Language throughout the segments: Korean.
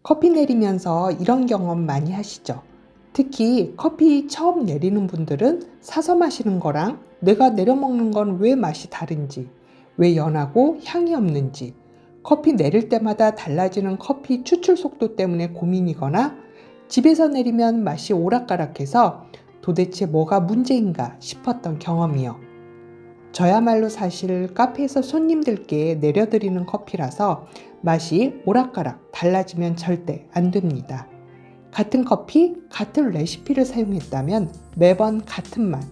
커피 내리면서 이런 경험 많이 하시죠? 특히 커피 처음 내리는 분들은 사서 마시는 거랑 내가 내려 먹는 건 왜 맛이 다른지, 왜 연하고 향이 없는지, 커피 내릴 때마다 달라지는 커피 추출 속도 때문에 고민이거나 집에서 내리면 맛이 오락가락해서 도대체 뭐가 문제인가 싶었던 경험이요. 저야말로 사실 카페에서 손님들께 내려드리는 커피라서 맛이 오락가락 달라지면 절대 안 됩니다. 같은 커피, 같은 레시피를 사용했다면 매번 같은 맛,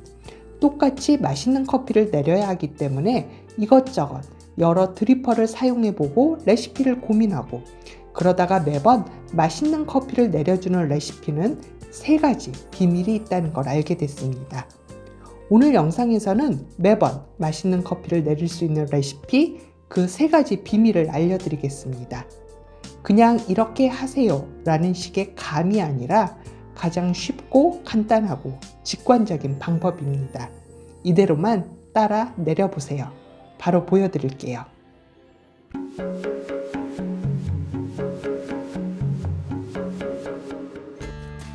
똑같이 맛있는 커피를 내려야 하기 때문에 이것저것 여러 드리퍼를 사용해보고 레시피를 고민하고 그러다가 매번 맛있는 커피를 내려주는 레시피는 3가지 비밀이 있다는 걸 알게 됐습니다. 오늘 영상에서는 매번 맛있는 커피를 내릴 수 있는 레시피 그 3가지 비밀을 알려드리겠습니다. 그냥 이렇게 하세요 라는 식의 감이 아니라 가장 쉽고 간단하고 직관적인 방법입니다. 이대로만 따라 내려보세요. 바로 보여드릴게요.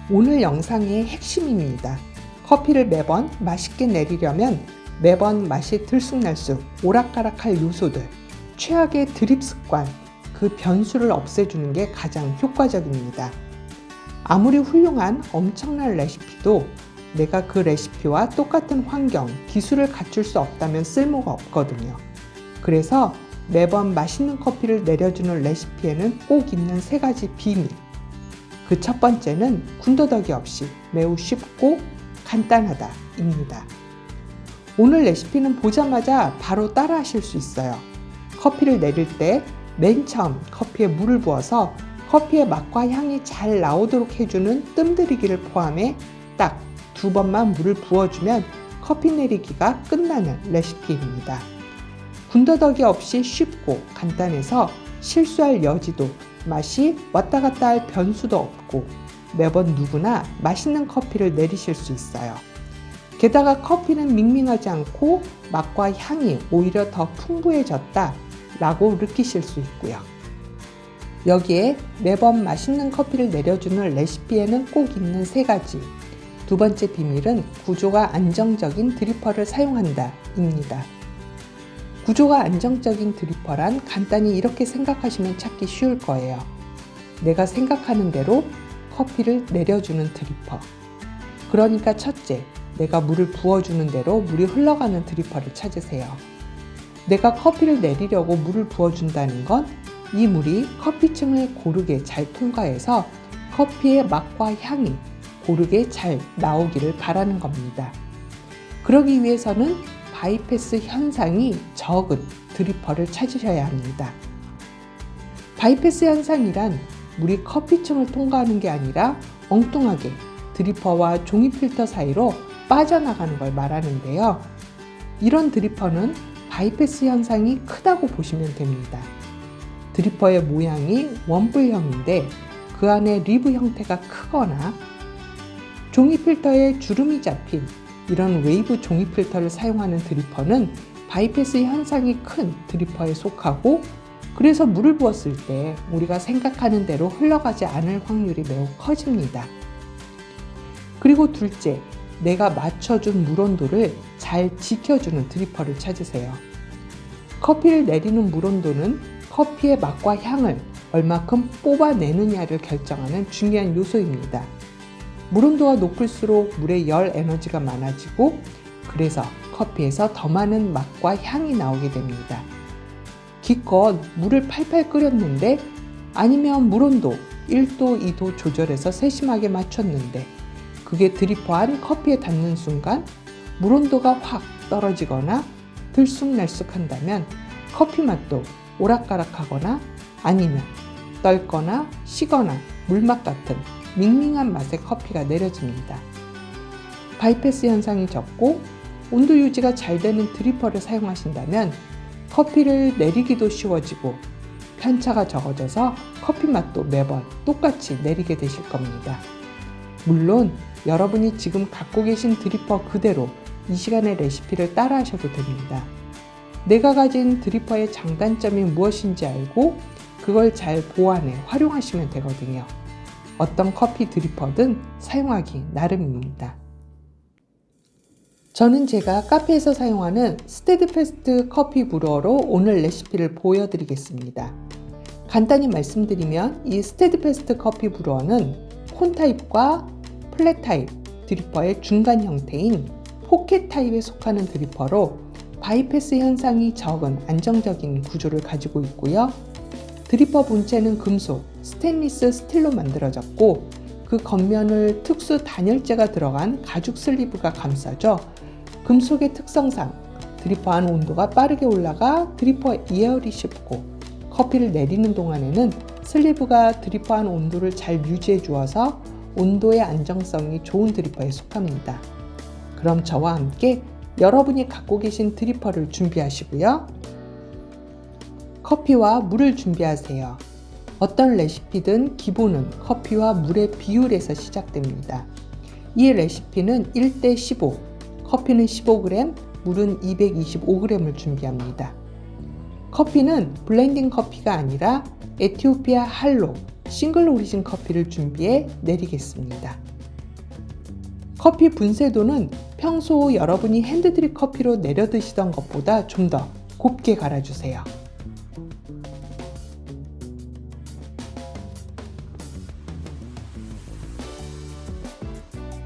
오늘 영상의 핵심입니다. 커피를 매번 맛있게 내리려면 매번 맛이 들쑥날쑥 오락가락할 요소들, 최악의 드립 습관, 그 변수를 없애주는 게 가장 효과적입니다. 아무리 훌륭한 엄청난 레시피도 내가 그 레시피와 똑같은 환경, 기술을 갖출 수 없다면 쓸모가 없거든요. 그래서 매번 맛있는 커피를 내려주는 레시피에는 꼭 있는 3가지 비밀. 그 첫 번째는 군더더기 없이 매우 쉽고 간단하다입니다. 오늘 레시피는 보자마자 바로 따라 하실 수 있어요. 커피를 내릴 때 맨 처음 커피에 물을 부어서 커피의 맛과 향이 잘 나오도록 해주는 뜸들이기를 포함해 딱 2번만 물을 부어주면 커피 내리기가 끝나는 레시피입니다. 군더더기 없이 쉽고 간단해서 실수할 여지도, 맛이 왔다 갔다 할 변수도 없고 매번 누구나 맛있는 커피를 내리실 수 있어요. 게다가 커피는 밍밍하지 않고 맛과 향이 오히려 더 풍부해졌다 라고 느끼실 수 있고요. 여기에 매번 맛있는 커피를 내려주는 레시피에는 꼭 있는 3가지. 2번째 비밀은 구조가 안정적인 드리퍼를 사용한다 입니다. 구조가 안정적인 드리퍼란 간단히 이렇게 생각하시면 찾기 쉬울 거예요. 내가 생각하는 대로 커피를 내려주는 드리퍼. 그러니까 첫째, 내가 물을 부어주는 대로 물이 흘러가는 드리퍼를 찾으세요. 내가 커피를 내리려고 물을 부어준다는 건 이 물이 커피층을 고르게 잘 통과해서 커피의 맛과 향이 고르게 잘 나오기를 바라는 겁니다. 그러기 위해서는 바이패스 현상이 적은 드리퍼를 찾으셔야 합니다. 바이패스 현상이란 물이 커피층을 통과하는 게 아니라 엉뚱하게 드리퍼와 종이 필터 사이로 빠져나가는 걸 말하는데요. 이런 드리퍼는 바이패스 현상이 크다고 보시면 됩니다. 드리퍼의 모양이 원뿔형인데 그 안에 리브 형태가 크거나 종이 필터에 주름이 잡힌 이런 웨이브 종이 필터를 사용하는 드리퍼는 바이패스 현상이 큰 드리퍼에 속하고 그래서 물을 부었을 때 우리가 생각하는 대로 흘러가지 않을 확률이 매우 커집니다. 그리고 둘째, 내가 맞춰준 물 온도를 잘 지켜주는 드리퍼를 찾으세요. 커피를 내리는 물 온도는 커피의 맛과 향을 얼마큼 뽑아내느냐를 결정하는 중요한 요소입니다. 물 온도가 높을수록 물의 열 에너지가 많아지고 그래서 커피에서 더 많은 맛과 향이 나오게 됩니다. 기껏 물을 팔팔 끓였는데 아니면 물 온도 1도, 2도 조절해서 세심하게 맞췄는데 그게 드리퍼 안 커피에 닿는 순간 물 온도가 확 떨어지거나 들쑥날쑥한다면 커피 맛도 오락가락하거나 아니면 떫거나 시거나 물맛 같은 밍밍한 맛의 커피가 내려집니다. 바이패스 현상이 적고 온도 유지가 잘 되는 드리퍼를 사용하신다면 커피를 내리기도 쉬워지고 편차가 적어져서 커피 맛도 매번 똑같이 내리게 되실 겁니다. 물론 여러분이 지금 갖고 계신 드리퍼 그대로 이 시간의 레시피를 따라 하셔도 됩니다. 내가 가진 드리퍼의 장단점이 무엇인지 알고 그걸 잘 보완해 활용하시면 되거든요. 어떤 커피 드리퍼든 사용하기 나름입니다. 저는 제가 카페에서 사용하는 스테디패스트 커피 브루어로 오늘 레시피를 보여드리겠습니다. 간단히 말씀드리면 이 스테디패스트 커피 브루어는 콘 타입과 플랫 타입 드리퍼의 중간 형태인 포켓 타입에 속하는 드리퍼로 바이패스 현상이 적은 안정적인 구조를 가지고 있고요. 드리퍼 본체는 금속, 스테인리스 스틸로 만들어졌고 그 겉면을 특수 단열재가 들어간 가죽 슬리브가 감싸져 금속의 특성상 드리퍼 안 온도가 빠르게 올라가 드리퍼 예열이 쉽고 커피를 내리는 동안에는 슬리브가 드리퍼 안 온도를 잘 유지해 주어서 온도의 안정성이 좋은 드리퍼에 속합니다. 그럼 저와 함께 여러분이 갖고 계신 드리퍼를 준비하시고요. 커피와 물을 준비하세요. 어떤 레시피든 기본은 커피와 물의 비율에서 시작됩니다. 이 레시피는 1대15, 커피는 15g, 물은 225g을 준비합니다. 커피는 블렌딩 커피가 아니라 에티오피아 할로 싱글 오리진 커피를 준비해 내리겠습니다. 커피 분쇄도는 평소 여러분이 핸드드립 커피로 내려 드시던 것보다 좀 더 곱게 갈아주세요.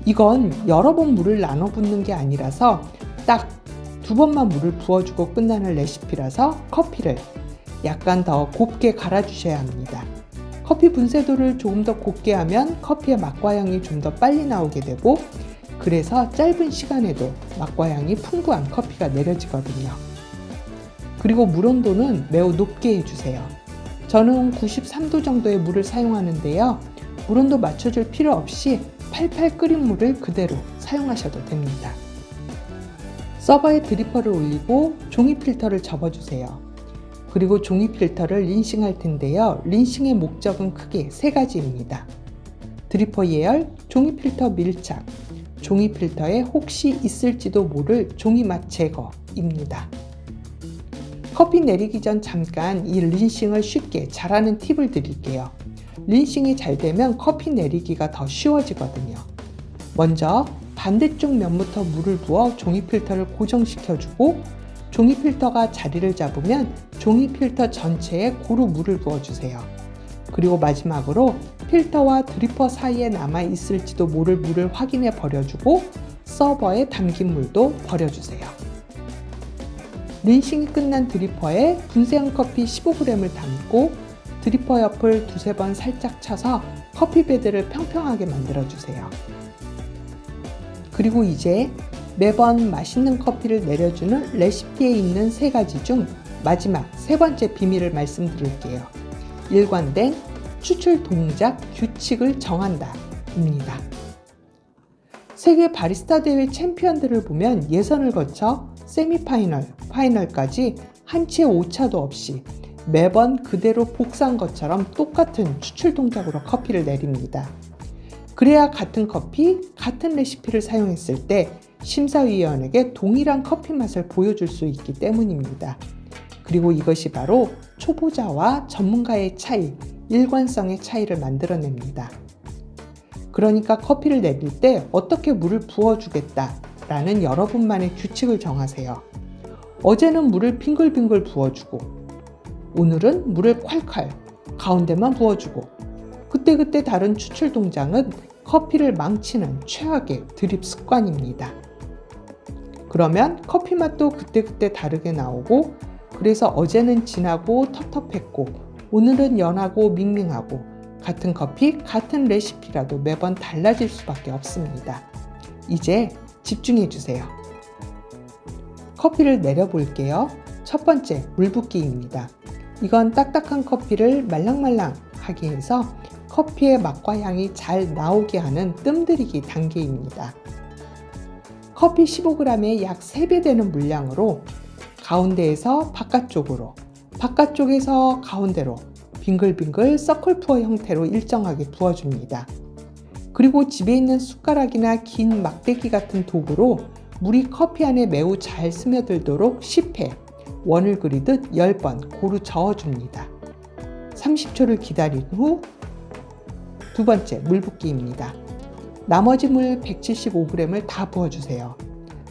이건 여러 번 물을 나눠 붓는 게 아니라서 딱 2번만 물을 부어주고 끝나는 레시피라서 커피를 약간 더 곱게 갈아주셔야 합니다. 커피 분쇄도를 조금 더 곱게 하면 커피의 맛과 향이 좀 더 빨리 나오게 되고 그래서 짧은 시간에도 맛과 향이 풍부한 커피가 내려지거든요. 그리고 물 온도는 매우 높게 해주세요. 저는 93도 정도의 물을 사용하는데요. 물 온도 맞춰줄 필요 없이 팔팔 끓인 물을 그대로 사용하셔도 됩니다. 서버에 드리퍼를 올리고 종이 필터를 접어주세요. 그리고 종이 필터를 린싱할 텐데요. 린싱의 목적은 크게 3가지입니다. 드리퍼 예열, 종이 필터 밀착, 종이 필터에 혹시 있을지도 모를 종이맛 제거입니다. 커피 내리기 전 잠깐 이 린싱을 쉽게 잘하는 팁을 드릴게요. 린싱이 잘 되면 커피 내리기가 더 쉬워지거든요. 먼저 반대쪽 면부터 물을 부어 종이 필터를 고정시켜주고 종이 필터가 자리를 잡으면 종이 필터 전체에 고루 물을 부어주세요. 그리고 마지막으로 필터와 드리퍼 사이에 남아있을지도 모를 물을 확인해 버려주고 서버에 담긴 물도 버려주세요. 린싱이 끝난 드리퍼에 분쇄한 커피 15g을 담고 드리퍼 옆을 2-3번 살짝 쳐서 커피 베드를 평평하게 만들어주세요. 그리고 이제 매번 맛있는 커피를 내려주는 레시피에 있는 3가지 중 마지막 3번째 비밀을 말씀드릴게요. 일관된 추출 동작 규칙을 정한다 입니다. 세계 바리스타 대회 챔피언들을 보면 예선을 거쳐 세미파이널, 파이널까지 한치의 오차도 없이 매번 그대로 복사한 것처럼 똑같은 추출 동작으로 커피를 내립니다. 그래야 같은 커피, 같은 레시피를 사용했을 때 심사위원에게 동일한 커피 맛을 보여줄 수 있기 때문입니다. 그리고 이것이 바로 초보자와 전문가의 차이, 일관성의 차이를 만들어냅니다. 그러니까 커피를 내릴 때 어떻게 물을 부어주겠다라는 여러분만의 규칙을 정하세요. 어제는 물을 빙글빙글 부어주고 오늘은 물을 콸콸 가운데만 부어주고 그때그때 다른 추출 동작은 커피를 망치는 최악의 드립 습관입니다. 그러면 커피 맛도 그때그때 다르게 나오고 그래서 어제는 진하고 텁텁했고 오늘은 연하고 밍밍하고 같은 커피, 같은 레시피라도 매번 달라질 수밖에 없습니다. 이제 집중해 주세요. 커피를 내려볼게요. 첫 번째, 물 붓기입니다. 이건 딱딱한 커피를 말랑말랑하게 해서 커피의 맛과 향이 잘 나오게 하는 뜸들이기 단계입니다. 커피 15g에 약 3배 되는 물량으로 가운데에서 바깥쪽으로, 바깥쪽에서 가운데로 빙글빙글 서클 푸어 형태로 일정하게 부어줍니다. 그리고 집에 있는 숟가락이나 긴 막대기 같은 도구로 물이 커피 안에 매우 잘 스며들도록 10회, 원을 그리듯 10번 고루 저어줍니다. 30초를 기다린 후 두 번째 물 붓기입니다. 나머지 물 175g을 다 부어주세요.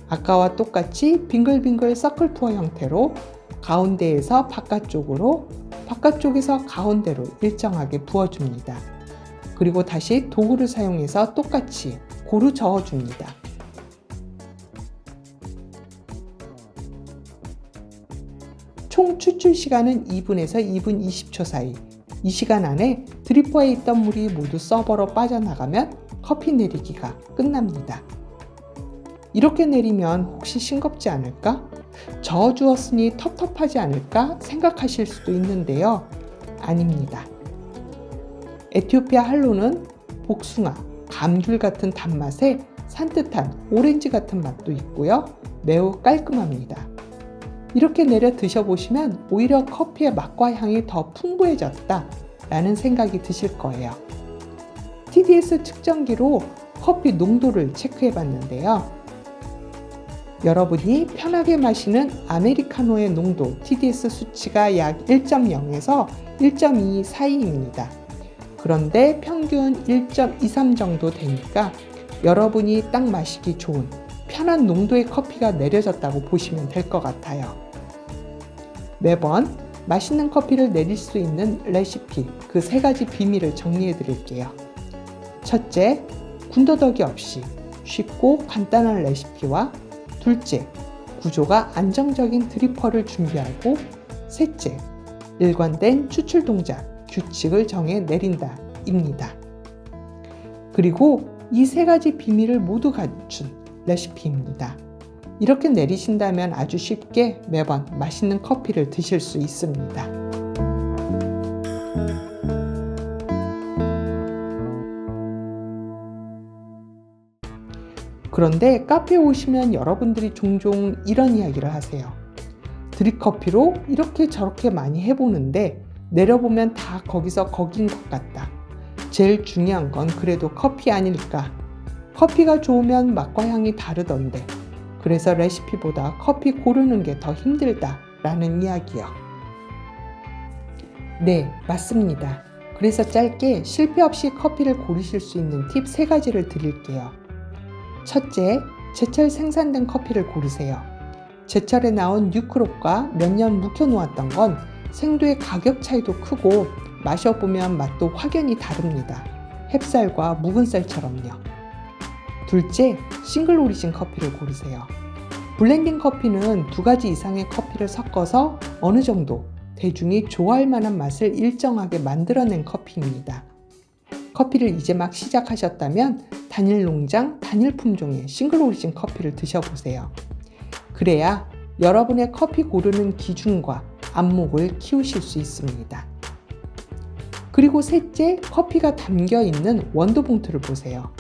아까와 똑같이 빙글빙글 서클 투어 형태로 가운데에서 바깥쪽으로, 바깥쪽에서 가운데로 일정하게 부어줍니다. 그리고 다시 도구를 사용해서 똑같이 고루 저어줍니다. 총 추출 시간은 2분에서 2분 20초 사이. 이 시간 안에 드리퍼에 있던 물이 모두 서버로 빠져나가면 커피 내리기가 끝납니다. 이렇게 내리면 혹시 싱겁지 않을까? 저어주었으니 텁텁하지 않을까 생각하실 수도 있는데요. 아닙니다. 에티오피아 할로는 복숭아, 감귤 같은 단맛에 산뜻한 오렌지 같은 맛도 있고요. 매우 깔끔합니다. 이렇게 내려 드셔보시면 오히려 커피의 맛과 향이 더 풍부해졌다 라는 생각이 드실 거예요. TDS 측정기로 커피 농도를 체크해 봤는데요. 여러분이 편하게 마시는 아메리카노의 농도 TDS 수치가 약 1.0에서 1.2 사이입니다. 그런데 평균 1.23 정도 되니까 여러분이 딱 마시기 좋은 편한 농도의 커피가 내려졌다고 보시면 될 것 같아요. 매번 맛있는 커피를 내릴 수 있는 레시피 그 3가지 비밀을 정리해 드릴게요. 첫째, 군더더기 없이 쉽고 간단한 레시피와 둘째, 구조가 안정적인 드리퍼를 준비하고 셋째, 일관된 추출 동작, 규칙을 정해 내린다 입니다. 그리고 이 3가지 비밀을 모두 갖춘 레시피입니다. 이렇게 내리신다면 아주 쉽게 매번 맛있는 커피를 드실 수 있습니다. 그런데 카페에 오시면 여러분들이 종종 이런 이야기를 하세요. 드립커피로 이렇게 저렇게 많이 해보는데 내려보면 다 거기서 거긴 것 같다. 제일 중요한 건 그래도 커피 아닐까? 커피가 좋으면 맛과 향이 다르던데 그래서 레시피보다 커피 고르는 게 더 힘들다 라는 이야기요. 네, 맞습니다. 그래서 짧게 실패 없이 커피를 고르실 수 있는 팁 3가지를 드릴게요. 첫째, 제철 생산된 커피를 고르세요. 제철에 나온 뉴크롭과 몇 년 묵혀놓았던 건 생두의 가격 차이도 크고 마셔보면 맛도 확연히 다릅니다. 햅쌀과 묵은 쌀처럼요. 둘째, 싱글 오리진 커피를 고르세요. 블렌딩 커피는 2가지 이상의 커피를 섞어서 어느 정도 대중이 좋아할 만한 맛을 일정하게 만들어낸 커피입니다. 커피를 이제 막 시작하셨다면 단일 농장, 단일 품종의 싱글 오리진 커피를 드셔보세요. 그래야 여러분의 커피 고르는 기준과 안목을 키우실 수 있습니다. 그리고 셋째, 커피가 담겨있는 원두 봉투를 보세요.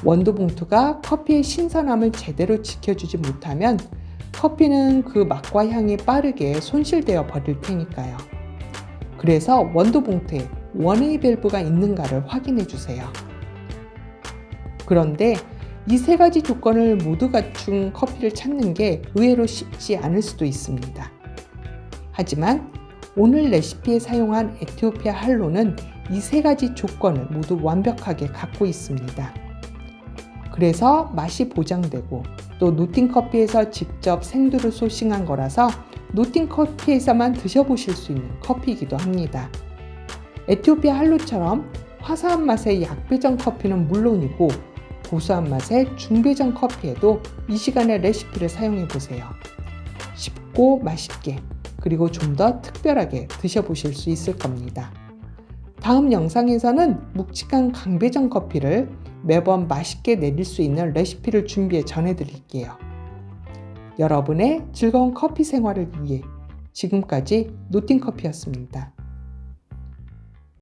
원두 봉투가 커피의 신선함을 제대로 지켜주지 못하면 커피는 그 맛과 향이 빠르게 손실되어 버릴 테니까요. 그래서 원두 봉투에 원웨이 밸브가 있는가를 확인해 주세요. 그런데 이 3가지 조건을 모두 갖춘 커피를 찾는 게 의외로 쉽지 않을 수도 있습니다. 하지만 오늘 레시피에 사용한 에티오피아 할로는 이 3가지 조건을 모두 완벽하게 갖고 있습니다. 그래서 맛이 보장되고 또 노팅커피에서 직접 생두를 소싱한 거라서 노팅커피에서만 드셔보실 수 있는 커피이기도 합니다. 에티오피아 할로처럼 화사한 맛의 약배전 커피는 물론이고 고소한 맛의 중배전 커피에도 이 시간에 레시피를 사용해 보세요. 쉽고 맛있게 그리고 좀 더 특별하게 드셔보실 수 있을 겁니다. 다음 영상에서는 묵직한 강배전 커피를 매번 맛있게 내릴 수 있는 레시피를 준비해 전해드릴게요. 여러분의 즐거운 커피 생활을 위해 지금까지 노팅커피였습니다.